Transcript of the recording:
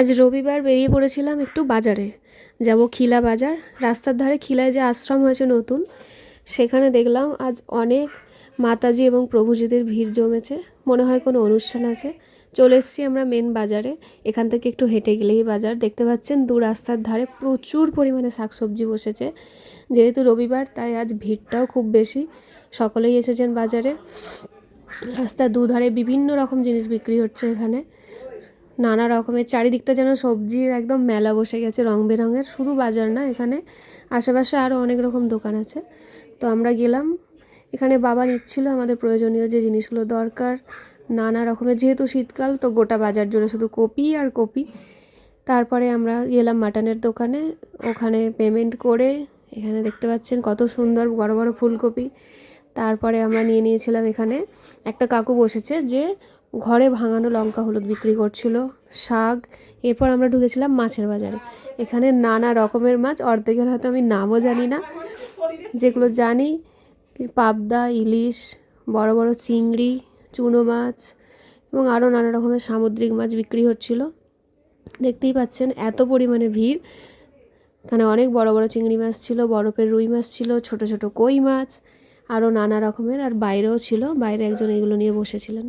আজ রবিবার বেরিয়ে পড়েছিলাম একটু বাজারে যাব, খিলা বাজার। রাস্তার ধারে খিলায় যে আশ্রম হয়েছে নতুন, সেখানে দেখলাম আজ অনেক মাতাজি এবং প্রভুজিদের ভিড় জমেছে। মনে হয় কোনো অনুষ্ঠান আছে। চলে এসেছি আমরা মেন বাজারে। এখান থেকে একটু হেঁটে গেলেই বাজার। দেখতে পাচ্ছেন দু রাস্তার ধারে প্রচুর পরিমাণে শাকসবজি বসেছে। যেহেতু রবিবার তাই আজ ভিড়টাও খুব বেশি, সকলেই এসেছেন বাজারে। রাস্তার দুধারে বিভিন্ন রকম জিনিস বিক্রি হচ্ছে এখানে, নানা রকমের। চারিদিকটা যেন সবজির একদম মেলা বসে গেছে, রং বেরঙের। শুধু বাজার না, এখানে আশেপাশে আরও অনেক রকম দোকান আছে। তো আমরা গেলাম। এখানে বাবা নিচ্ছিল আমাদের প্রয়োজনীয় যে জিনিসগুলো দরকার, নানা রকমের। যেহেতু শীতকাল, তো গোটা বাজার জুড়ে শুধু কপি আর কপি। তারপরে আমরা গেলাম মাটনের দোকানে, ওখানে পেমেন্ট করে। এখানে দেখতে পাচ্ছেন কত সুন্দর বড় বড় ফুলকপি। তারপরে আমরা নিয়ে নিয়েছিলাম, এখানে একটা কাকু বসেছে যে ঘরে ভাঙানো লঙ্কা হলুদ বিক্রি করছিল, শাক। এরপর আমরা ঢুকেছিলাম মাছের বাজারে। এখানে নানা রকমের মাছ, অর্ধেকের হয়তো আমি নামও জানি না। যেগুলো জানি, পাবদা, ইলিশ, বড় বড় চিংড়ি, চুনো মাছ এবং আরও নানা রকমের সামুদ্রিক মাছ বিক্রি হচ্ছিল। দেখতেই পাচ্ছেন এত পরিমাণে ভিড়। এখানে অনেক বড় বড় চিংড়ি মাছ ছিল, বরফের রুই মাছ ছিল, ছোট ছোট কই মাছ, আরও নানা রকমের। আর বাইরেও ছিল, বাইরে একজন এগুলো নিয়ে বসেছিলেন।